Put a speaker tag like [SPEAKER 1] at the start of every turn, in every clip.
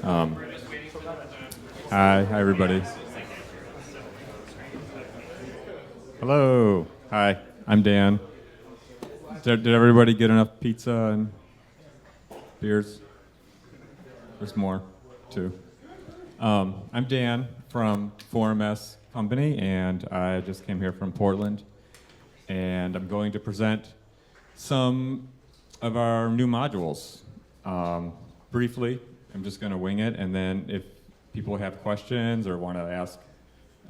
[SPEAKER 1] Um, hi, everybody. Hello. Hi, I'm Dan. Did everybody get enough pizza and beers? There's more, too. I'm Dan from 4MS Company, and I just came here from Portland. And I'm going to present some of our new modules. Briefly, I'm just going to wing it, and then if people have questions or want to ask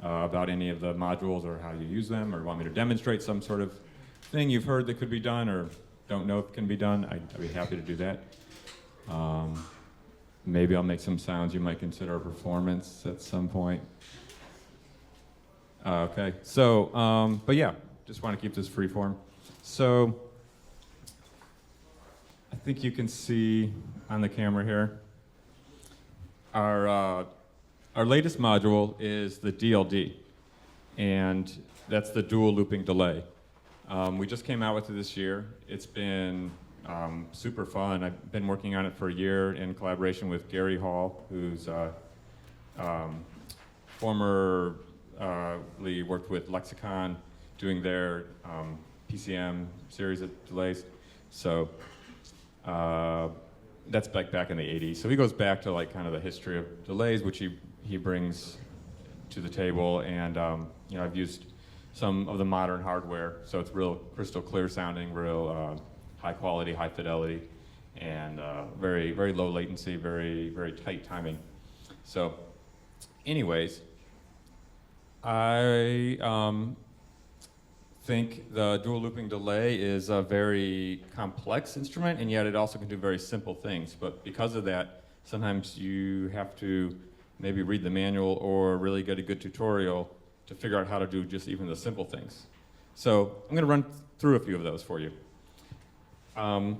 [SPEAKER 1] about any of the modules or how you use them, or want me to demonstrate some sort of thing you've heard that could be done or don't know if can be done, I'd be happy to do that. Maybe I'll make some sounds you might consider a performance at some point. Okay, so, but yeah, just want to keep this free form. So, I think you can see on the camera here, our latest module is the DLD, and that's the dual looping delay. We just came out with it this year. It's been super fun. I've been working on it for a year in collaboration with Gary Hall, who's formerly worked with Lexicon, doing their PCM series of delays. So that's back in the 80s. So he goes back to like kind of the history of delays, which he brings to the table. And you know, I've used some of the modern hardware, so it's real crystal clear sounding, real high quality, high fidelity, and very, very low latency, very, very tight timing. So anyways, I think the dual looping delay is a very complex instrument, and yet it also can do very simple things. But because of that, sometimes you have to maybe read the manual or really get a good tutorial to figure out how to do just even the simple things. So I'm going to run through a few of those for you. Let's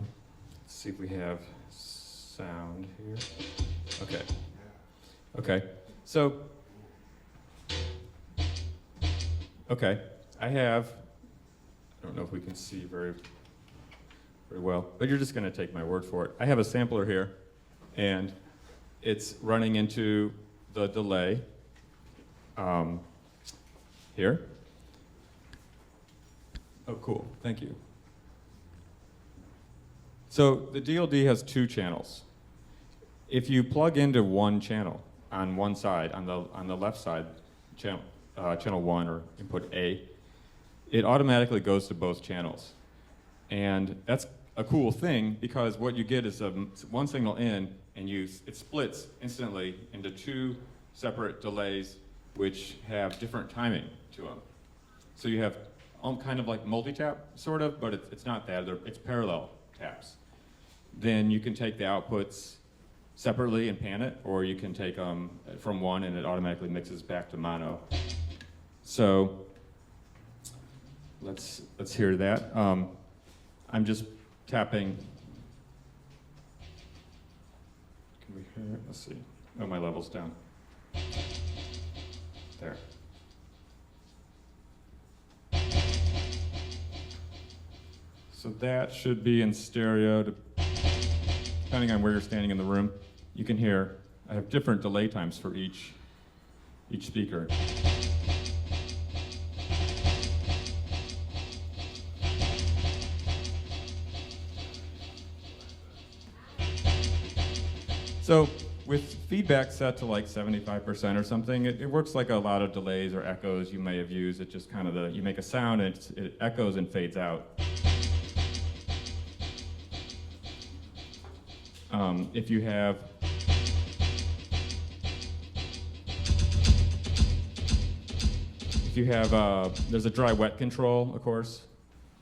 [SPEAKER 1] see if we have sound here. Okay. Okay. So, okay, I don't know if we can see very well, but you're just going to take my word for it. I have a sampler here, and it's running into the delay here. Oh, cool. Thank you. So the DLD has two channels. If you plug into one channel on one side, on the left side, channel 1 or input A, it automatically goes to both channels. And that's a cool thing, because what you get is one signal in, and it splits instantly into two separate delays which have different timing to them. So you have kind of like multi-tap, sort of, but it's not that, it's parallel taps. Then you can take the outputs separately and pan it, or you can take them from one and it automatically mixes back to mono. So let's hear that. I'm just tapping. Can we hear it? Let's see. Oh, my level's down. There. So that should be in stereo, depending on where you're standing in the room. You can hear, I have different delay times for each speaker. So with feedback set to like 75% or something, it works like a lot of delays or echoes you may have used. It just kind of you make a sound and it echoes and fades out. If you have there's a dry-wet control, of course,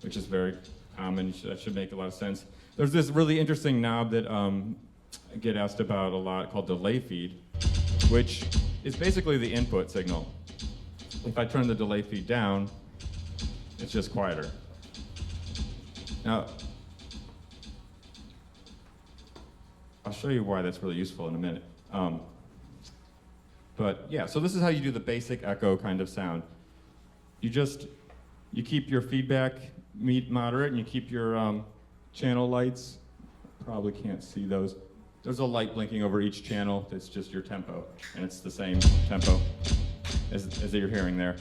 [SPEAKER 1] which is very common. That should make a lot of sense. There's this really interesting knob that I get asked about a lot called delay feed, which is basically the input signal. If I turn the delay feed down, it's just quieter. Now, I'll show you why that's really useful in a minute. But yeah, so this is how you do the basic echo kind of sound. You keep your feedback moderate, and you keep your channel lights, probably can't see those, There's a light blinking over each channel. It's just your tempo, and it's the same tempo as you're hearing there.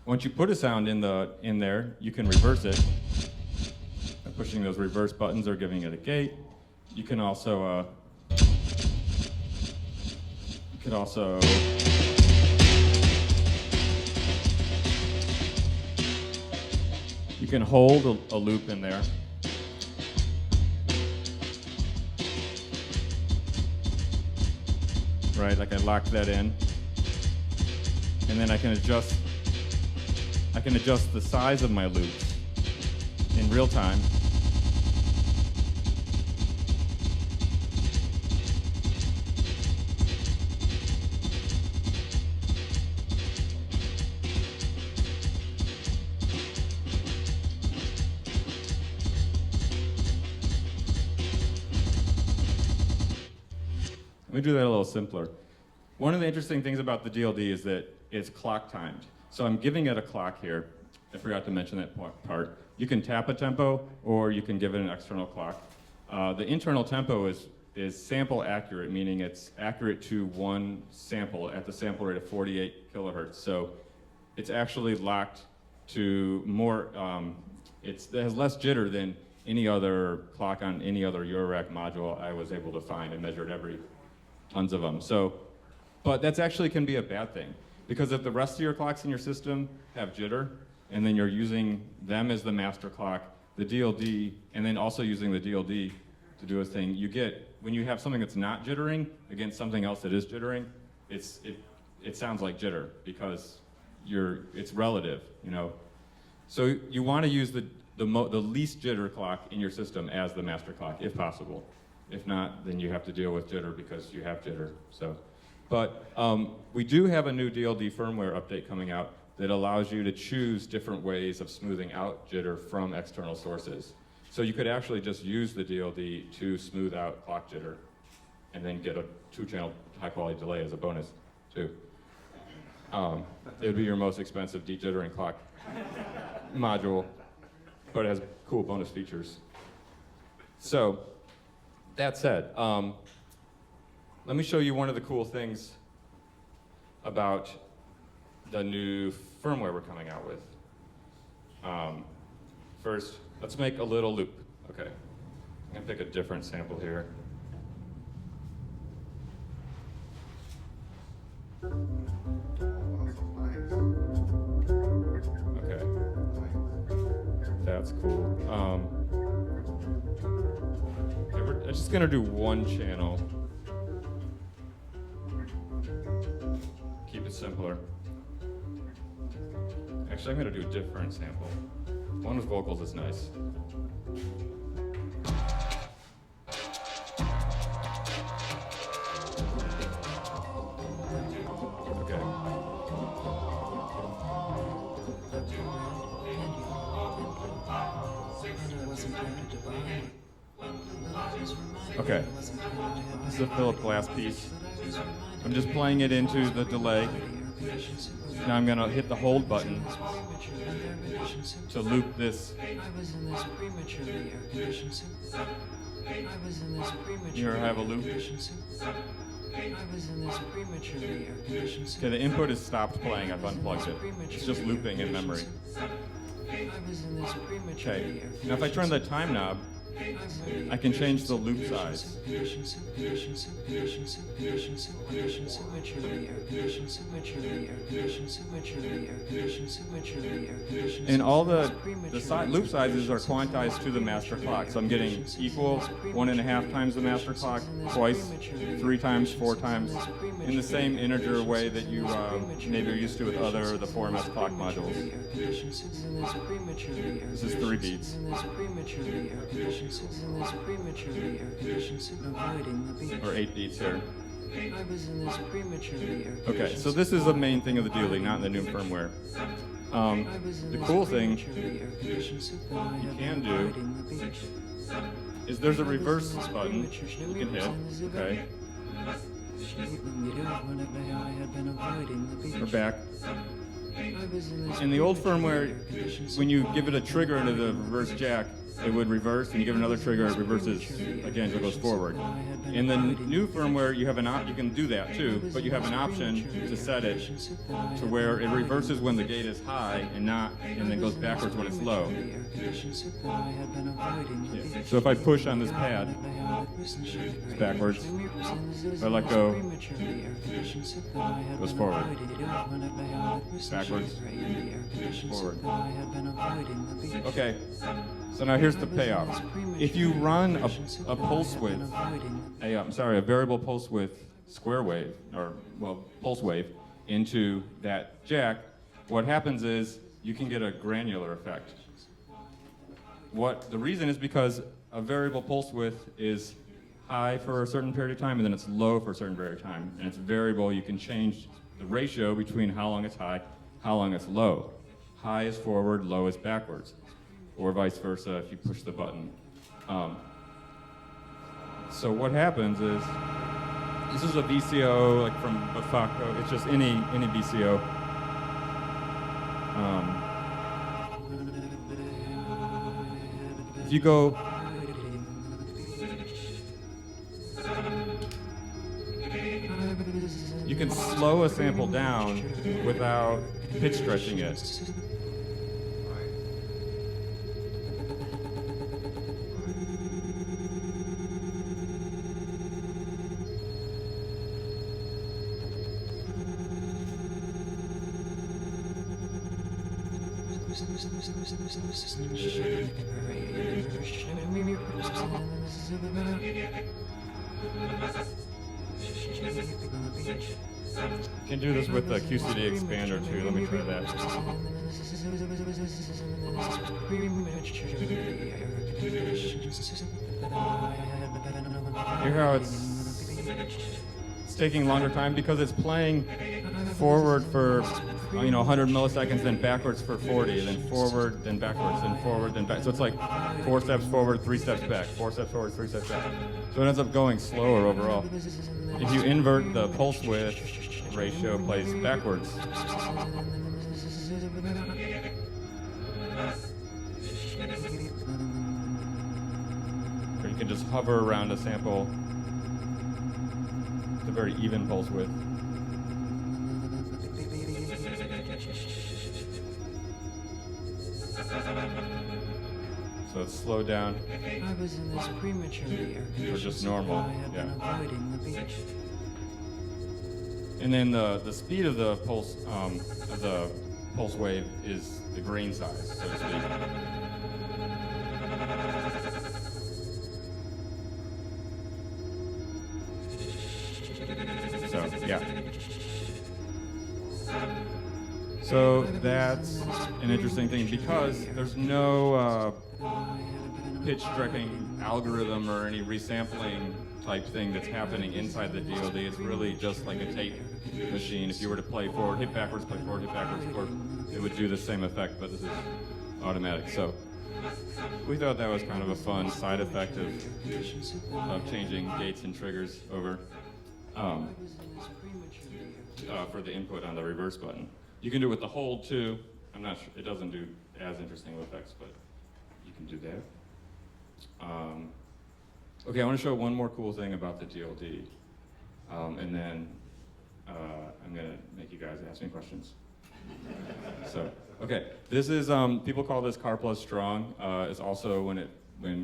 [SPEAKER 1] Once you put a sound in there, you can reverse it by pushing those reverse buttons or giving it a gate. You can also you can hold a loop in there. Right, like I locked that in, and then I can adjust the size of my loops in real time. Let me do that a little simpler. One of the interesting things about the DLD is that it's clock timed. So I'm giving it a clock here. I forgot to mention that part. You can tap a tempo, or you can give it an external clock. The internal tempo is sample accurate, meaning it's accurate to one sample at the sample rate of 48 kilohertz. So it's actually locked to more, it has less jitter than any other clock on any other Eurorack module I was able to find. I measured tons of them. So, but that's actually can be a bad thing, because if the rest of your clocks in your system have jitter, and then you're using them as the master clock, the DLD, and then also using the DLD to do its thing, you get, when you have something that's not jittering against something else that is jittering, it sounds like jitter, because it's relative, you know. So you want to use the least jitter clock in your system as the master clock, if possible. If not, then you have to deal with jitter because you have jitter. So, but we do have a new DLD firmware update coming out that allows you to choose different ways of smoothing out jitter from external sources. So you could actually just use the DLD to smooth out clock jitter, and then get a 2-channel high-quality delay as a bonus, too. It would be your most expensive de-jittering clock module, but it has cool bonus features. So, that said, let me show you one of the cool things about the new firmware we're coming out with. First, let's make a little loop. Okay, I'm gonna pick a different sample here. Okay, that's cool. Okay, we're just gonna do one channel. Keep it simpler. Actually, I'm gonna do a different sample. One with vocals is nice. Okay. Okay. This is a Philip Glass piece. I'm just playing it into the delay. Now I'm going to hit the hold button to loop this. Here I have a loop. Okay, the input is stopped playing. I've unplugged it. It's just looping in memory. Okay, now if I turn the time knob, I can change the loop size. And all the loop sizes are quantized to the master clock. So I'm getting equal 1.5 times the master clock, twice, 3 times, 4 times, in the same integer way that you maybe are used to with the 4MS clock modules. This is 3 beats. Or 8 beats here. Okay, so this is the main thing of the DLD, not in the new firmware. The cool thing you can do is there's a reverse button you can hit, okay? We're back. In the old firmware, when you give it a trigger into the reverse jack, it would reverse, and you give it another trigger, it reverses again, so it goes forward. In the new firmware, you have you can do that too, but you have an option to set it to where it reverses when the gate is high and then goes backwards when it's low. Yeah. So if I push on this pad, it's backwards. If I let go, it goes forward. Backwards, forward. Okay, so now here's the payoff. If you run a pulse width, a variable pulse width square wave, pulse wave, into that jack, what happens is you can get a granular effect. The reason is because a variable pulse width is high for a certain period of time, and then it's low for a certain period of time, and it's variable. You can change the ratio between how long it's high, how long it's low. High is forward, low is backwards, or vice versa if you push the button. So what happens is, this is a VCO like from Bafako. It's just any VCO. If you go, you can slow a sample down without pitch stretching it. You can do this with the QCD expander too. Let me try that. Hear how it's taking longer time because it's playing forward for 100 milliseconds, then backwards for 40, then forward, then backwards, then forward, then back. So it's like 4 steps forward, 3 steps back, 4 steps forward, 3 steps back. So it ends up going slower overall. If you invert the pulse width, ratio plays backwards. Or you can just hover around a sample. It's a very even pulse width. So it's slowed down. Or just normal. Yeah. And then the speed of the pulse wave is the grain size, so to speak. So yeah. So that's an interesting thing because there's no pitch stretching algorithm or any resampling type thing that's happening inside the DLD. It's really just like a tape machine. If you were to play forward, hit backwards, play forward, hit backwards, it would do the same effect, but this is automatic. So we thought that was kind of a fun side effect of changing gates and triggers over for the input on the reverse button. You can do it with the hold too. I'm not sure, it doesn't do as interesting of effects, but you can do that. Okay, I want to show one more cool thing about the DLD, and then I'm going to make you guys ask me questions. So, okay, this is, people call this CAR plus strong. It's also when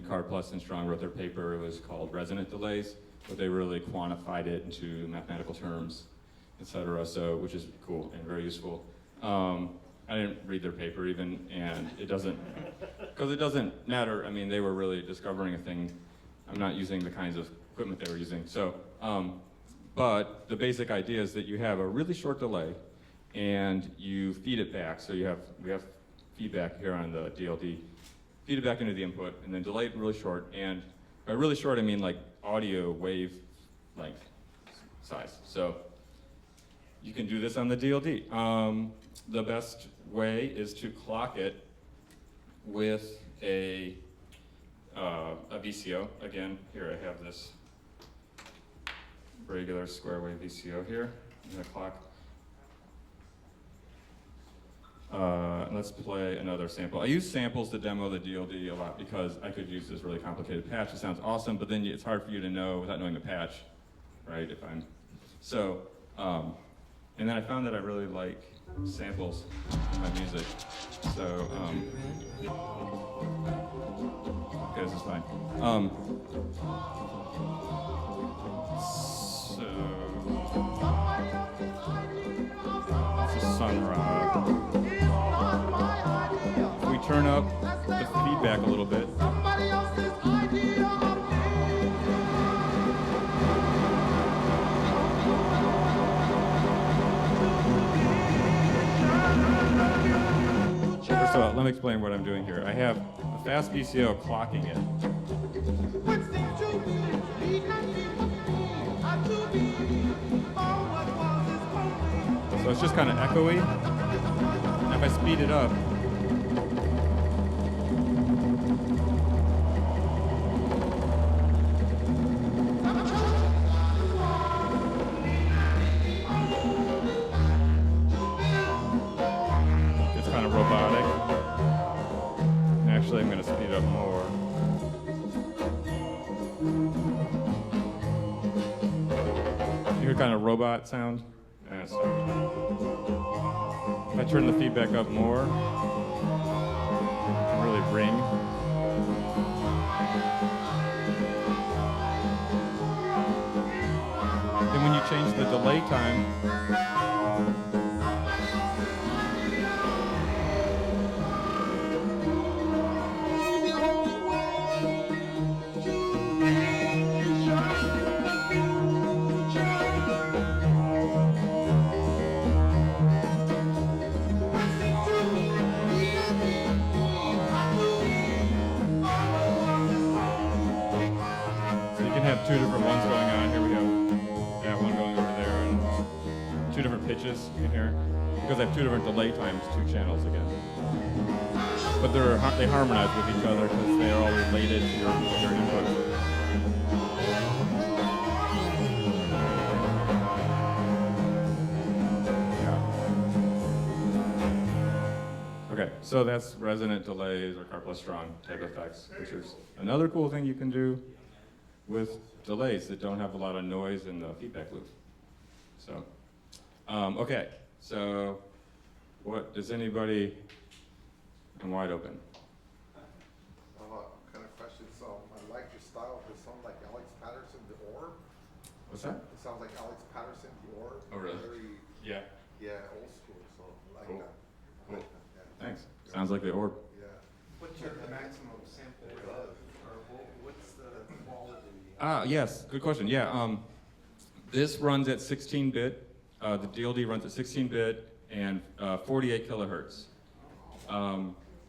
[SPEAKER 1] CAR plus and strong wrote their paper, it was called resonant delays, but they really quantified it into mathematical terms, etc. So, which is cool and very useful. I didn't read their paper even, and it doesn't matter. I mean, they were really discovering a thing. I'm not using the kinds of equipment they were using. So, but the basic idea is that you have a really short delay, and you feed it back. So we have feedback here on the DLD. Feed it back into the input, and then delay it really short. And by really short, I mean like audio wave length size. So you can do this on the DLD. The best way is to clock it with a VCO. Again, here I have this regular square wave VCO here. I'm gonna clock. Let's play another sample. I use samples to demo the DLD a lot because I could use this really complicated patch. It sounds awesome, but then it's hard for you to know without knowing the patch, right? And then I found that I really like samples in my music. So, okay, this is fine. It's a Sun Ra. If we turn up the feedback a little bit. First of all, let me explain what I'm doing here. I have a fast VCO clocking it. So it's just kind of echoey. And if I speed it up, it's kind of robotic. And actually, I'm going to speed it up more. You hear kind of robot sound? If I turn the feedback up more, it can really ring. Then when you change the delay time, have two different ones going on. Here we have that one going over there and two different pitches in here. Because I have two different delay times, two channels again. But they harmonize with each other because they are all related to your input. Yeah. Okay, so that's resonant delays or Karplus strong type effects, which is another cool thing you can do with delays that don't have a lot of noise in the feedback loop. So, okay, so what does anybody, I'm wide open.
[SPEAKER 2] Kind of question, so I like your style, it sounds like Alex Patterson, The Orb.
[SPEAKER 1] What's that?
[SPEAKER 2] It sounds like Alex Patterson, The Orb.
[SPEAKER 1] Oh, really?
[SPEAKER 2] Very,
[SPEAKER 1] Yeah.
[SPEAKER 2] old school, so I like
[SPEAKER 1] Cool.
[SPEAKER 2] that.
[SPEAKER 1] Cool.
[SPEAKER 2] Yeah.
[SPEAKER 1] Thanks. Sounds like the orb.
[SPEAKER 2] Yeah.
[SPEAKER 3] What's your maximum sample rate, or what's the quality?
[SPEAKER 1] Yes, good question. Yeah, this runs at 16-bit. The DLD runs at 16-bit and 48 kilohertz.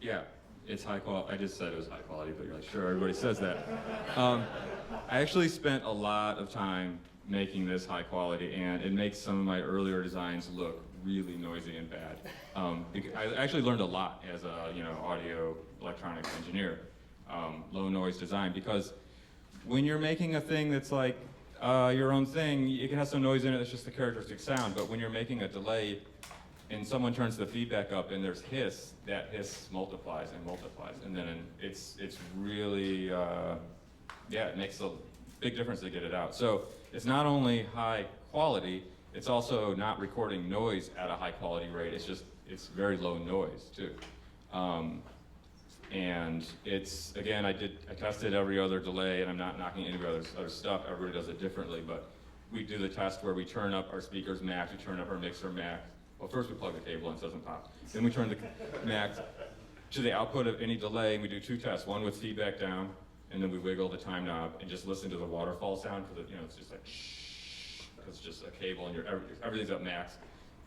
[SPEAKER 1] Yeah, it's high quality. I just said it was high quality, but you're like, sure, everybody says that. I actually spent a lot of time making this high quality, and it makes some of my earlier designs look really noisy and bad. I actually learned a lot as a audio electronics engineer, low noise design, because when you're making a thing that's like your own thing, it can have some noise in it that's just the characteristic sound, but when you're making a delay and someone turns the feedback up and there's hiss, that hiss multiplies and multiplies, and then it's really, it makes a big difference to get it out. So it's not only high quality, it's also not recording noise at a high quality rate, it's very low noise too. And it's, again, I tested every other delay, and I'm not knocking any other stuff, everybody does it differently, but we do the test where we turn up our speakers max, we turn up our mixer max. Well, first we plug the cable in so it doesn't pop. Then we turn the max to the output of any delay, and we do two tests, one with feedback down, and then we wiggle the time knob and just listen to the waterfall sound, because it's just like shh, because it's just a cable and everything's up max.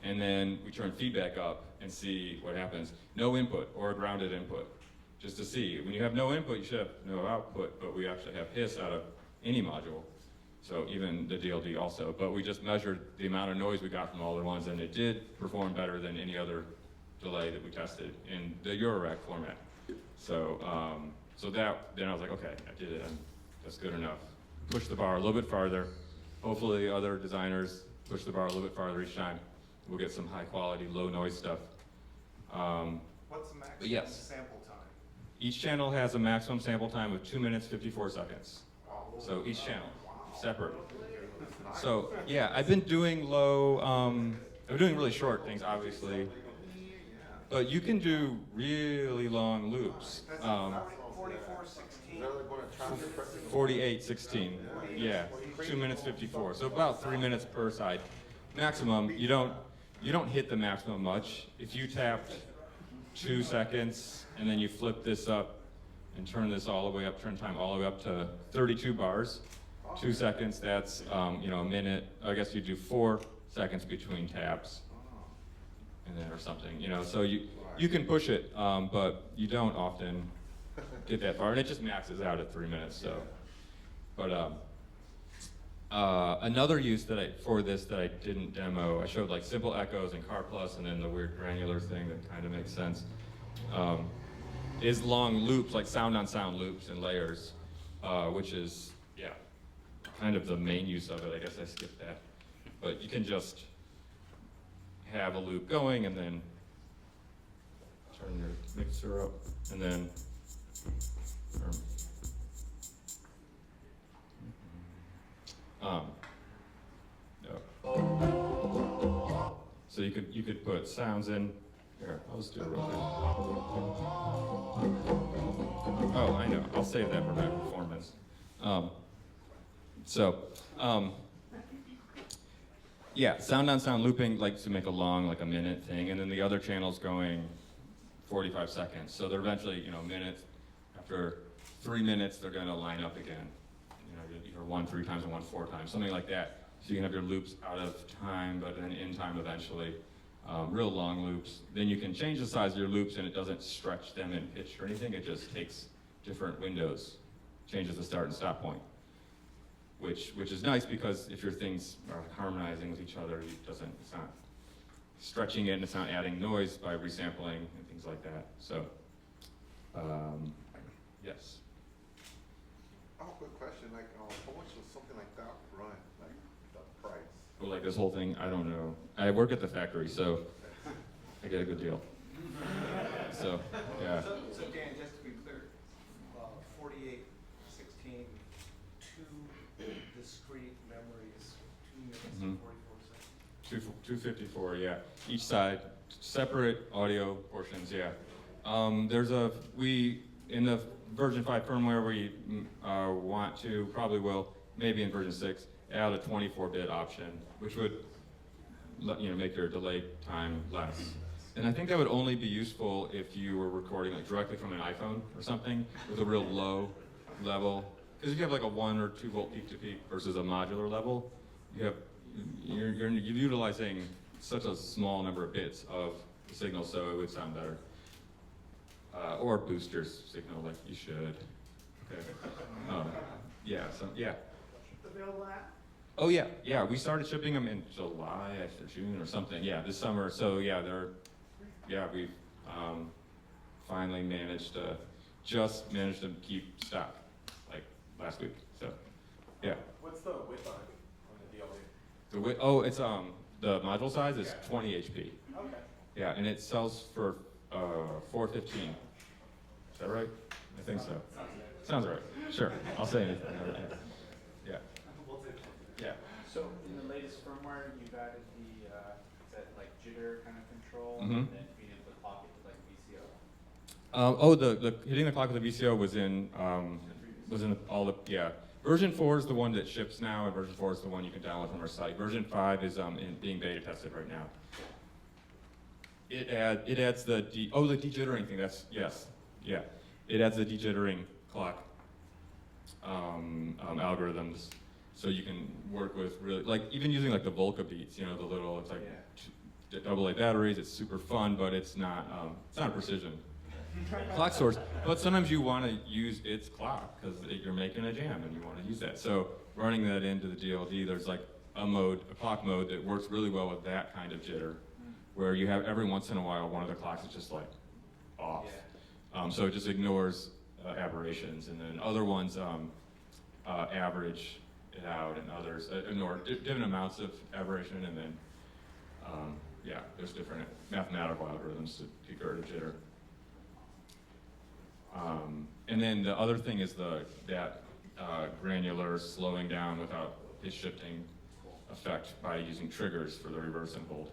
[SPEAKER 1] And then we turn feedback up and see what happens. No input or a grounded input, just to see. When you have no input, you should have no output, but we actually have hiss out of any module. So even the DLD also, but we just measured the amount of noise we got from all the ones, and it did perform better than any other delay that we tested in the Eurorack format. So, then I was like, okay, I did it, that's good enough. Push the bar a little bit farther. Hopefully other designers push the bar a little bit farther each time. We'll get some high quality, low noise stuff.
[SPEAKER 3] What's the maximum
[SPEAKER 1] yes.
[SPEAKER 3] sample time?
[SPEAKER 1] Each channel has a maximum sample time of 2 minutes, 54 seconds. So each channel, separate. So yeah, I've been doing I'm doing really short things, obviously. But you can do really long loops.
[SPEAKER 3] That's 44:16.
[SPEAKER 1] 48:16. Yeah, 2 minutes 54. So about 3 minutes per side. Maximum. You don't hit the maximum much. If you tapped 2 seconds and then you flip this up and turn this all the way up, turn time all the way up to 32 bars. 2 seconds. That's a minute. I guess you do 4 seconds between taps. And then or something, so you can push it, but you don't often get that far, and it just maxes out at 3 minutes. So, but another use for this that I didn't demo, I showed like simple echoes and Car Plus, and then the weird granular thing that kind of makes sense, is long loops, like sound-on-sound loops and layers, which is kind of the main use of it. I guess I skipped that, but you can just have a loop going and then turn your mixer up and then so you could put sounds in here. I'll just do it real quick. Oh, I know. I'll save that for my performance. Yeah, sound-on-sound looping, like to make a long, like a minute thing, and then the other channel's going 45 seconds. So they're eventually, minutes, after 3 minutes, they're gonna line up again. Either one 3 times and one 4 times, something like that. So you can have your loops out of time, but then in time eventually. Real long loops. Then you can change the size of your loops and it doesn't stretch them in pitch or anything, it just takes different windows, changes the start and stop point. Which is nice because if your things are harmonizing with each other, it's not stretching it and it's not adding noise by resampling and things like that. So, yes.
[SPEAKER 2] Oh, quick question, like, how much does something like that run, like, the price?
[SPEAKER 1] Well, like this whole thing, I don't know. I work at the factory, so I get a good deal. So, yeah.
[SPEAKER 3] So Dan, just to be clear, 48:16, 2 discrete memories, 2 minutes and 44 seconds.
[SPEAKER 1] 254, yeah. Each side, separate audio portions, yeah. In the version 5 firmware, we probably will, maybe in version 6, add a 24-bit option, which would make your delay time less. And I think that would only be useful if you were recording like directly from an iPhone or something with a real low level. Because if you have like a 1 or 2 volt peak to peak versus a modular level, you're utilizing such a small number of bits of the signal, so it would sound better. Or boost your signal like you should. Okay. Yeah.
[SPEAKER 3] Available at?
[SPEAKER 1] Oh yeah. We started shipping them in July, or June or something. Yeah, this summer. So we've finally managed to keep stock like last week. So yeah.
[SPEAKER 4] What's the width on the DLD?
[SPEAKER 1] The width, it's the module size is 20 HP.
[SPEAKER 4] Okay.
[SPEAKER 1] Yeah, and it sells for $415. Is that right? I think so. Sounds right. Sure. I'll say anything. Yeah. Yeah.
[SPEAKER 5] So in the latest firmware, you've added that like jitter kind of control,
[SPEAKER 1] Mhm.
[SPEAKER 5] and then being able to clock it to like VCO.
[SPEAKER 1] The hitting the clock with the VCO was in all the Version 4 is the one that ships now, and version 4 is the one you can download from our site. Version 5 is being beta tested right now. It adds the dejittering thing. Yeah. It adds the dejittering clock algorithms, so you can work with really even using like the Volca beats. The little it's like AA batteries. It's super fun, but it's not a precision clock source. But sometimes you want to use its clock because you're making a jam and you want to use that. So running that into the DLD, there's like a clock mode that works really well with that kind of jitter, where you have every once in a while one of the clocks is just like off. So it just ignores aberrations, and then other ones average it out, and others ignore different amounts of aberration, and then yeah, there's different mathematical algorithms to get rid of jitter. And then the other thing is that granular slowing down without pitch shifting effect by using triggers for the reverse and hold.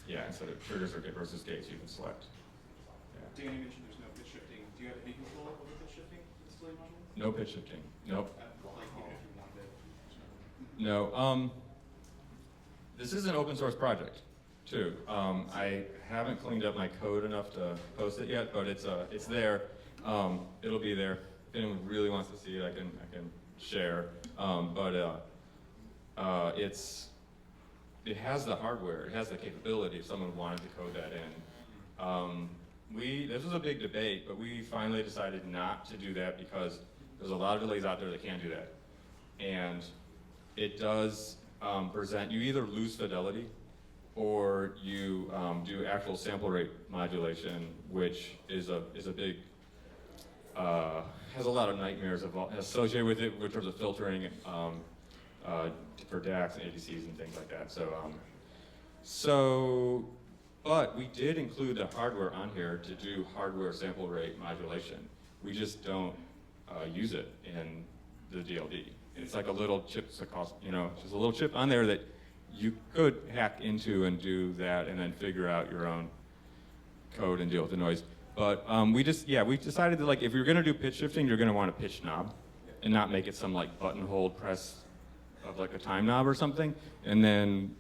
[SPEAKER 1] Yeah, instead of triggers or versus gates, you can select. Yeah.
[SPEAKER 3] Dan, you mentioned there's no pitch shifting. Do you have any control over pitch shifting display module?
[SPEAKER 1] No pitch shifting. Nope.
[SPEAKER 3] Like even if you wanted.
[SPEAKER 1] No. This is an open source project, too. I haven't cleaned up my code enough to post it yet, but it's there. It'll be there. If anyone really wants to see it, I can share. It has the hardware. It has the capability if someone wanted to code that in. This was a big debate, but we finally decided not to do that because there's a lot of delays out there that can't do that. And it does present, you either lose fidelity or you do actual sample rate modulation, which is a big, has a lot of nightmares associated with it in terms of filtering for DACs and ADCs and things like that. But we did include the hardware on here to do hardware sample rate modulation. We just don't use it in the DLD. It's like a little chip, just a little chip on there that you could hack into and do that and then figure out your own code and deal with the noise. But we decided that like if you're gonna do pitch shifting, you're gonna want a pitch knob and not make it some like button hold press of like a time knob or something. And then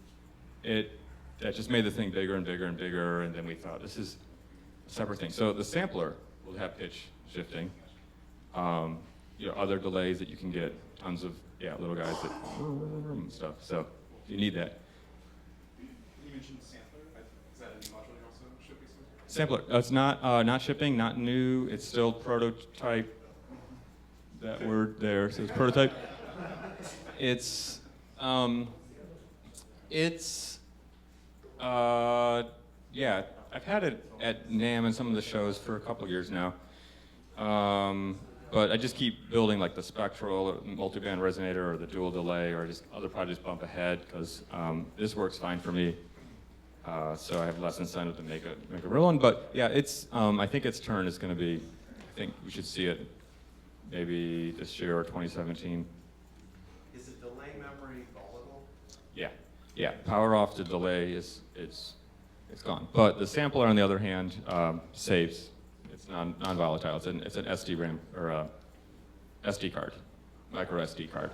[SPEAKER 1] that just made the thing bigger and bigger and bigger, and then we thought this is a separate thing. So the sampler will have pitch shifting. Other delays that you can get, tons of little guys that and stuff. So you need that.
[SPEAKER 3] You mentioned sampler. Is that a new module you're also shipping?
[SPEAKER 1] Sampler. It's not shipping, not new. It's still prototype. That word there says prototype. I've had it at NAMM and some of the shows for a couple years now. But I just keep building like the spectral or multiband resonator or the dual delay or just other projects bump ahead because this works fine for me. So I have less incentive to make a real one. But yeah, I think its turn is going to be, I think we should see it maybe this year or 2017.
[SPEAKER 3] Is the delay memory volatile?
[SPEAKER 1] Yeah. Power off to delay it's gone. But the sampler, on the other hand, saves. It's non-volatile. It's an SD-RAM or a SD card, micro SD card.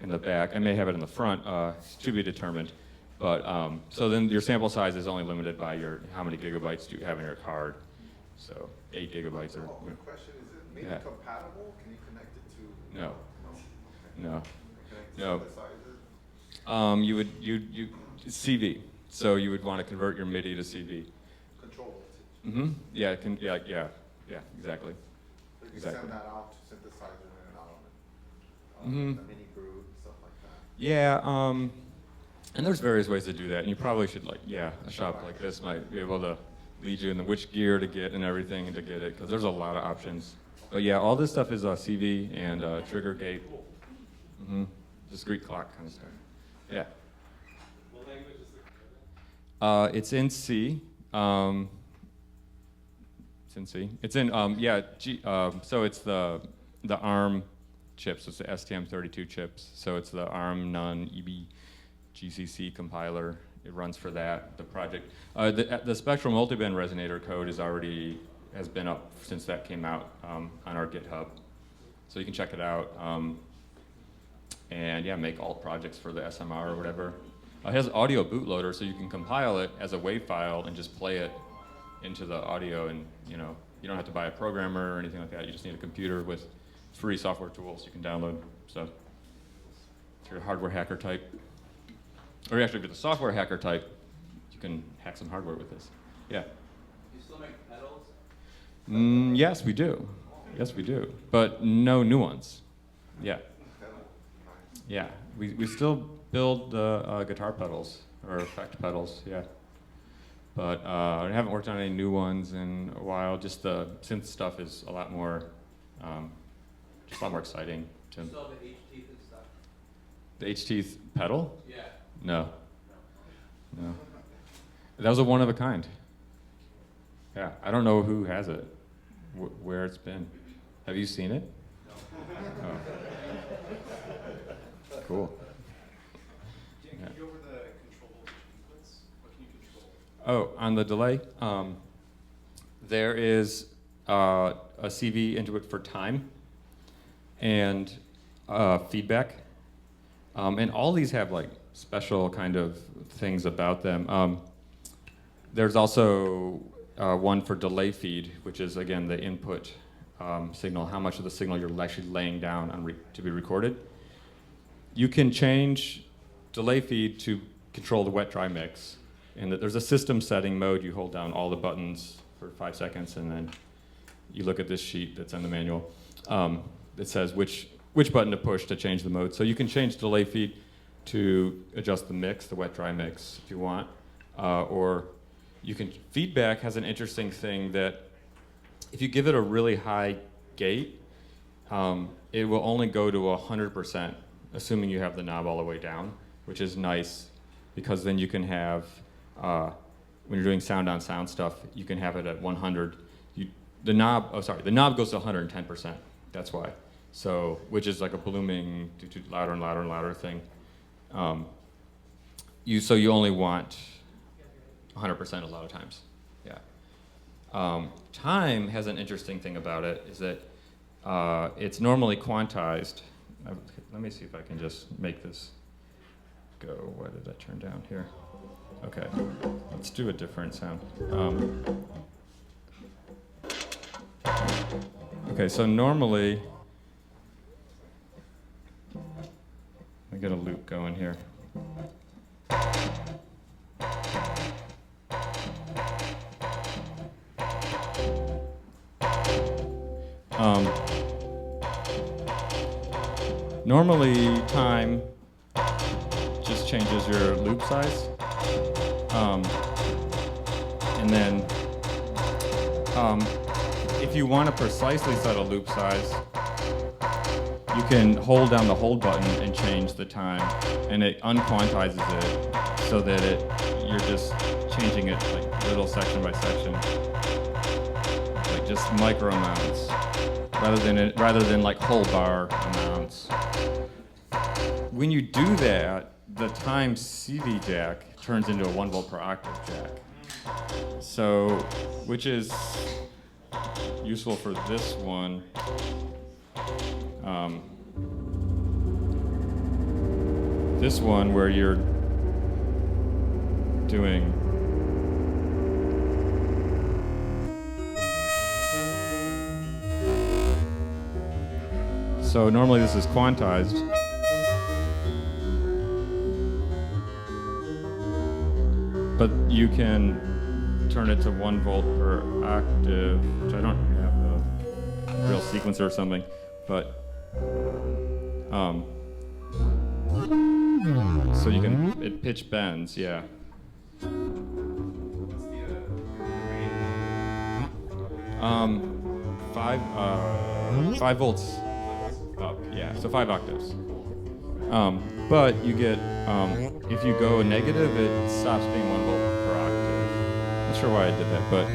[SPEAKER 1] In the back, I may have it in the front. To be determined. But so then your sample size is only limited by how many gigabytes do you have in your card. So 8 gigabytes or.
[SPEAKER 2] Quick question: is it maybe compatible? Can you connect it to?
[SPEAKER 1] No.
[SPEAKER 2] No.
[SPEAKER 1] No.
[SPEAKER 2] Synthesizers?
[SPEAKER 1] You CV. So you would want to convert your MIDI to CV.
[SPEAKER 2] Control voltage.
[SPEAKER 1] Mm-hmm. Yeah, exactly.
[SPEAKER 2] So you
[SPEAKER 1] Exactly.
[SPEAKER 2] send that out to synthesizer and out of it.
[SPEAKER 1] Mhm.
[SPEAKER 2] The mini group, stuff like that.
[SPEAKER 1] Yeah, and there's various ways to do that, and you probably should a shop like this might be able to lead you in which gear to get and everything and to get it, because there's a lot of options. But yeah, all this stuff is CV and trigger gate, discrete clock kind of stuff. Yeah.
[SPEAKER 3] What language is the
[SPEAKER 1] It's in C. It's in C. It's in so it's the ARM chips. It's the STM32 chips. So it's the ARM non-EB GCC compiler. It runs for that. The project, the spectral multiband resonator code has been up since that came out on our GitHub. So you can check it out. And make alt projects for the SMR or whatever. It has audio bootloader, so you can compile it as a WAV file and just play it into the audio, and you don't have to buy a programmer or anything like that. You just need a computer with free software tools you can download. So if you're a hardware hacker type, or actually if you're the software hacker type, you can hack some hardware with this. Yeah.
[SPEAKER 5] You still make pedals?
[SPEAKER 1] Yes, we do. Yes, we do. But no new ones. Yeah. Yeah. We still build the guitar pedals or effect pedals. Yeah. But I haven't worked on any new ones in a while. Just the synth stuff is a lot more, exciting.
[SPEAKER 5] You still have the H teeth and stuff?
[SPEAKER 1] The H teeth pedal?
[SPEAKER 5] Yeah.
[SPEAKER 1] No. That was a one of a kind. Yeah, I don't know who has it, where it's been. Have you seen it? No. Oh. Cool.
[SPEAKER 3] Dan, can you go over the control voltage inputs? What can you control?
[SPEAKER 1] Oh, on the delay, there is a CV input for time and feedback. And all these have like special kind of things about them. There's also one for delay feed, which is again the input signal, how much of the signal you're actually laying down on to be recorded. You can change delay feed to control the wet-dry mix. And there's a system setting mode. You hold down all the buttons for 5 seconds, and then you look at this sheet that's in the manual. It says which button to push to change the mode. So you can change delay feed to adjust the mix, the wet-dry mix, if you want. Or you can, feedback has an interesting thing that if you give it a really high gate, it will only go to 100%, assuming you have the knob all the way down, which is nice because then you can have, when you're doing sound on sound stuff, you can have it at 100. The knob goes to 110%, that's why. So, which is like a blooming, louder and louder and louder thing. So you only want 100% a lot of times, yeah. Time has an interesting thing about it, is that it's normally quantized. Let me see if I can just make this go. Why did that turn down here? Okay, let's do a different sound. Okay, so normally, I get a loop going here. Normally, time just changes your loop size. And then, if you want to precisely set a loop size, you can hold down the hold button and change the time, and it unquantizes it so that you're just changing it like little section by section, like just micro amounts, rather than like whole bar amounts. When you do that, the time CV jack turns into a 1 volt per octave jack. So, which is useful for this one. This one where you're doing so normally this is quantized. But you can turn it to 1 volt per octave, which I don't have a real sequencer or something, but so you can, it pitch bends, yeah.
[SPEAKER 3] What's the rate?
[SPEAKER 1] 5 volts up, yeah, so 5 octaves. But you get, if you go negative, it stops being 1 volt per octave. Not sure why I did that, but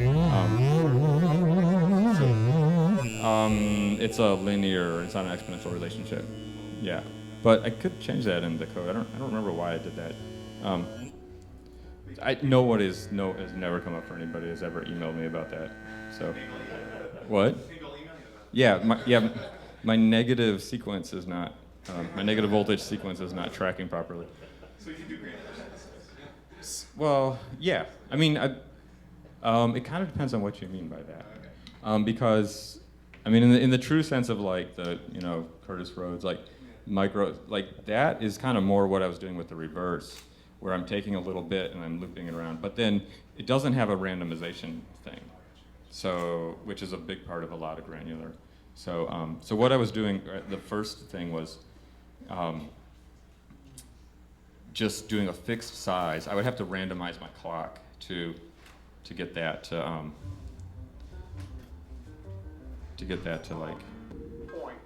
[SPEAKER 1] it's a linear, it's not an exponential relationship. Yeah, but I could change that in the code. I don't remember why I did that. Has never come up for anybody who's ever emailed me about that. So, what? Yeah, my negative sequence is not. My negative voltage sequence is not tracking properly.
[SPEAKER 3] So you can do granular synthesis.
[SPEAKER 1] Well, yeah. I mean, it kind of depends on what you mean by that.
[SPEAKER 3] Okay.
[SPEAKER 1] Because, I mean, in the true sense of like the Curtis Rhodes, like micro, like that is kind of more what I was doing with the reverse, where I'm taking a little bit and I'm looping it around. But then it doesn't have a randomization thing, so which is a big part of a lot of granular. So, so what I was doing, the first thing was. Just doing a fixed size. I would have to randomize my clock to get that to like.
[SPEAKER 6] Point.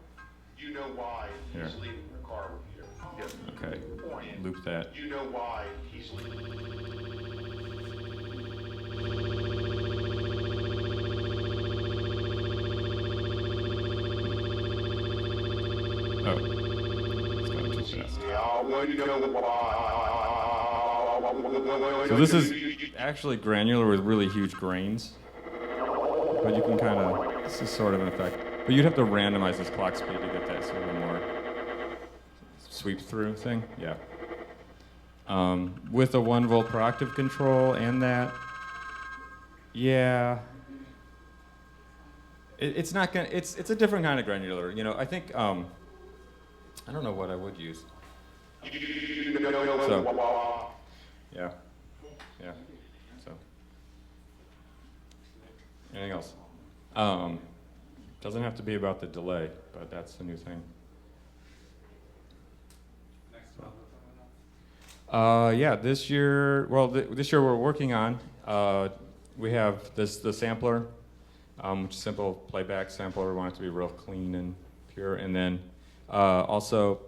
[SPEAKER 6] You know why
[SPEAKER 1] Here.
[SPEAKER 6] he's leaving the car with you. Yes.
[SPEAKER 1] Okay.
[SPEAKER 6] Point.
[SPEAKER 1] Loop that.
[SPEAKER 6] You know why he's leaving.
[SPEAKER 1] Oh, it's going too fast.
[SPEAKER 6] I want to know why.
[SPEAKER 1] So this is actually granular with really huge grains, but you can kind of, this is sort of an effect. But you'd have to randomize this clock speed to get that sort of more sweep through thing, yeah. With a 1 volt per octave control and that, yeah. It's not gonna, it's a different kind of granular, you know, I think, I don't know what I would use. So, yeah, yeah, so. Anything else? Doesn't have to be about the delay, but that's the new thing.
[SPEAKER 5] Next month or something else?
[SPEAKER 1] Yeah, this year, well, this year we're working on, we have the sampler, which is simple playback sampler. We want it to be real clean and pure. And then also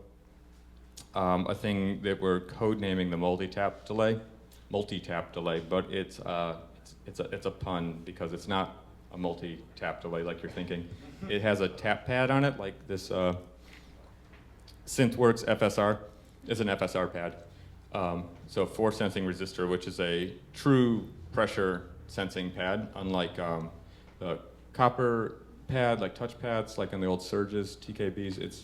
[SPEAKER 1] a thing that we're code naming the multi-tap delay, but it's a pun because it's not a multi-tap delay like you're thinking. It has a tap pad on it, like this SynthWorks FSR. It's an FSR pad. So force sensing resistor, which is a true pressure sensing pad, unlike the copper pad, like touch pads, like on the old Surges, TKBs,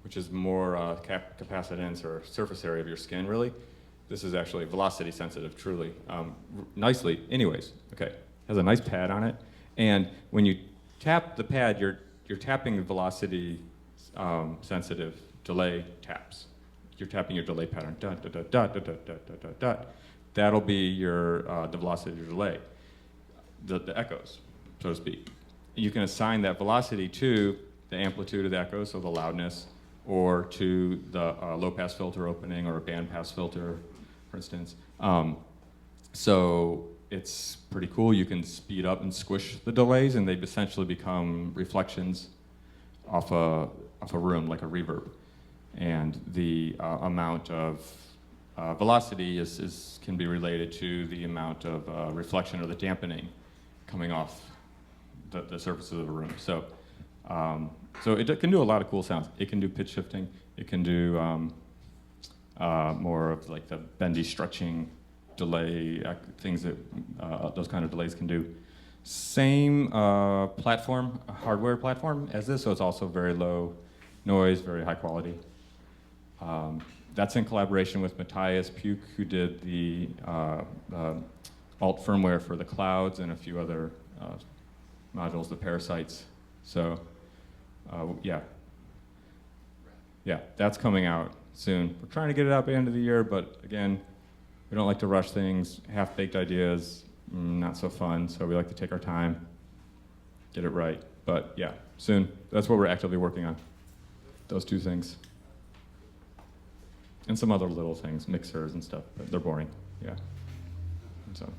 [SPEAKER 1] which is more capacitance or surface area of your skin, really. This is actually velocity sensitive, truly. Nicely, anyways, okay. Has a nice pad on it. And when you tap the pad, you're tapping the velocity sensitive delay taps. You're tapping your delay pattern, dot, dot, dot, dot, dot, dot, dot, dot, dot. That'll be your, the velocity of your delay, the echoes, so to speak. You can assign that velocity to the amplitude of the echo, so the loudness, or to the low pass filter opening or a band pass filter, for instance. So it's pretty cool. You can speed up and squish the delays, and they essentially become reflections off a room, like a reverb. And the amount of velocity can be related to the amount of reflection or the dampening coming off the surfaces of a room. So, so it can do a lot of cool sounds. It can do pitch shifting. It can do more of like the bendy stretching delay things that those kind of delays can do. Same platform, hardware platform as this, so it's also very low noise, very high quality. That's in collaboration with Matthias Puke, who did the alt firmware for the clouds and a few other modules, the parasites. So, yeah, that's coming out soon. We're trying to get it out by the end of the year, but again, we don't like to rush things. Half-baked ideas, not so fun. So we like to take our time, get it right. But yeah, soon. That's what we're actively working on. Those two things. And some other little things, mixers and stuff, but they're boring, yeah. So.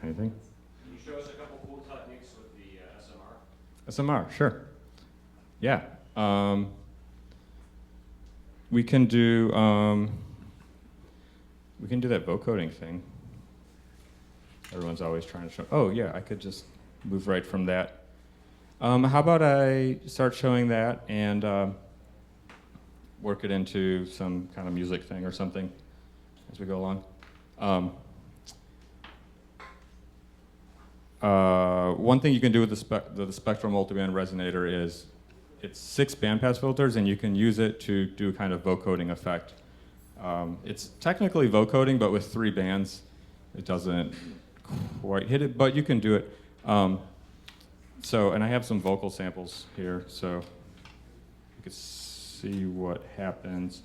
[SPEAKER 1] Anything?
[SPEAKER 4] Can you show us a couple cool techniques with the SMR?
[SPEAKER 1] SMR, sure. Yeah. We can do that vocoding thing. Everyone's always trying to show. Oh yeah, I could just move right from that. How about I start showing that and work it into some kind of music thing or something as we go along. One thing you can do with the Spectral Multiband Resonator is it's 6 bandpass filters, and you can use it to do a kind of vocoding effect. It's technically vocoding, but with 3 bands. It doesn't quite hit it, but you can do it. And I have some vocal samples here, so you can see what happens.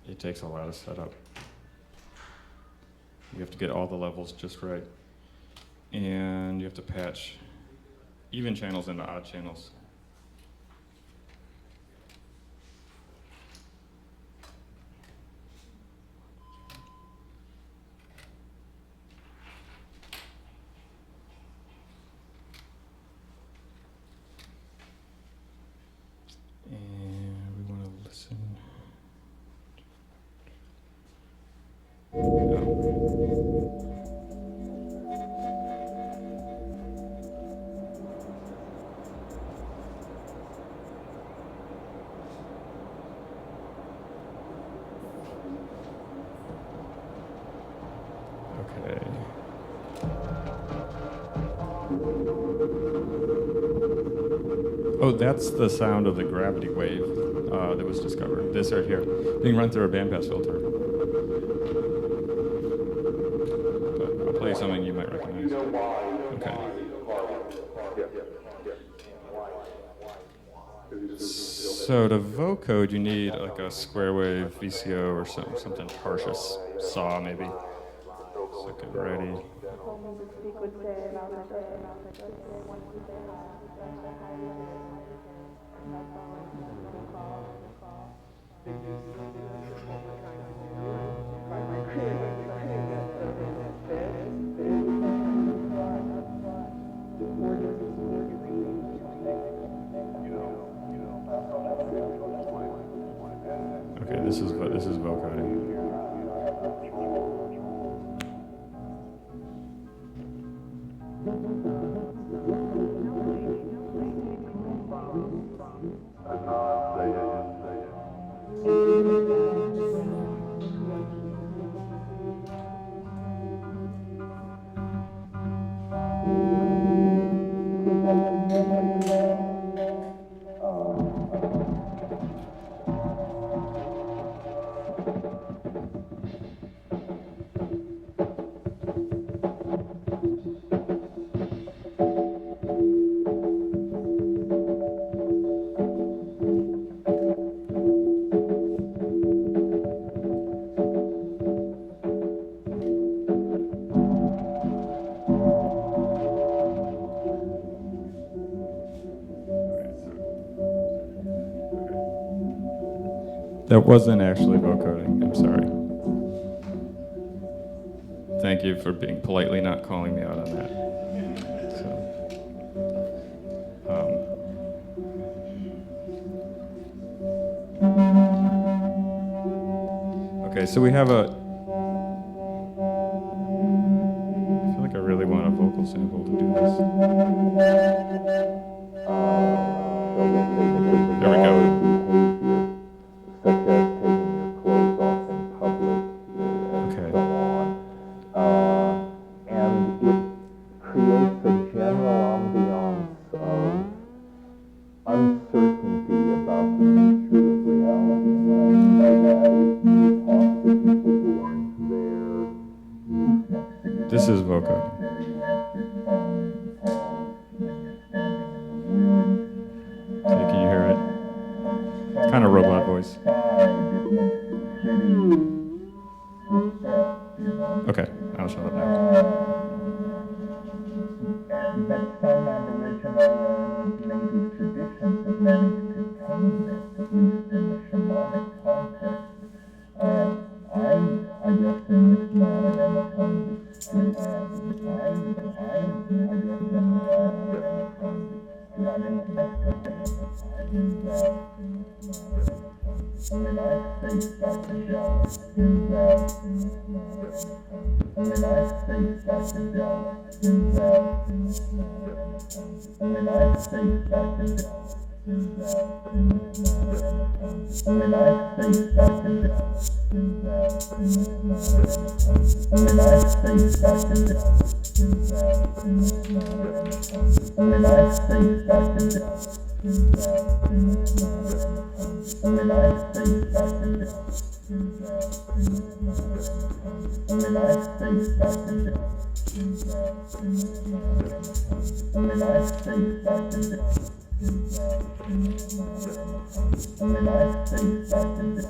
[SPEAKER 1] it takes a lot of setup. You have to get all the levels just right. And you have to patch even channels into odd channels. And we want to listen. Okay. Oh, that's the sound of the gravity wave that was discovered. This right here, being run through a bandpass filter. But I'll play you something you might recognize.
[SPEAKER 6] You know why.
[SPEAKER 1] Okay.
[SPEAKER 6] Yeah.
[SPEAKER 1] So to vocode, you need like a square wave VCO or something harsh, a saw maybe. So get ready. Okay, this is vocoding. That wasn't actually vocoding, I'm sorry. Thank you for being politely not calling me out on that. Okay, so we have a... I feel like I really want a vocal sample to do this. There we go.
[SPEAKER 7] Such as taking your clothes off in public and
[SPEAKER 1] Okay.
[SPEAKER 7] so on. And it creates a general ambiance of uncertainty about the nature of reality. And what I mean by that is you talk to people who aren't there, you text
[SPEAKER 1] This is vocoding. Okay, can you hear it? It's kind of robot voice. Okay, I'll shut up now.
[SPEAKER 7] But some Aboriginal native traditions have managed to tame this, at least in the shamanic context. I guess in this matter, I'm trying to explain I guess in this matter, I'm trying to when I say psychedelic, when I say psychedelic, when I say psychedelic, when I say psychedelic, when I say psychedelic, when I say psychedelic, when I say psychedelic, when I say psychedelic, when I say psychedelic, when I say psychedelic,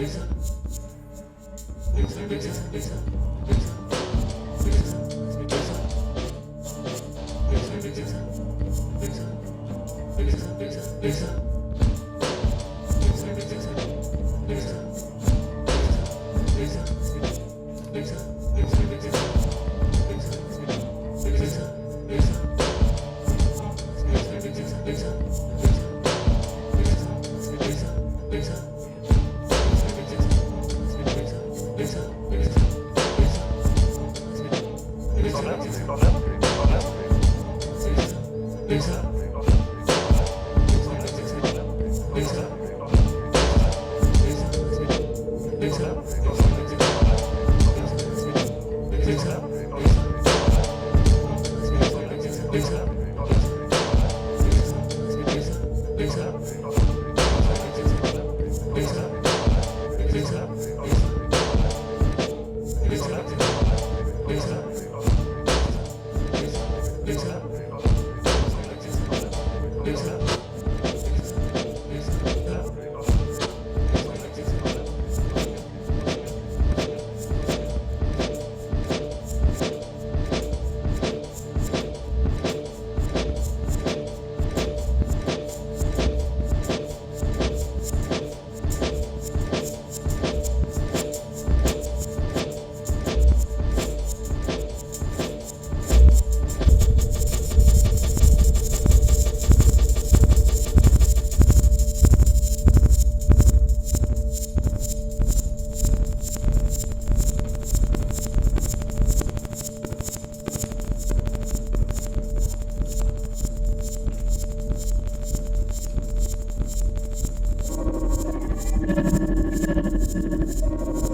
[SPEAKER 7] Thank you.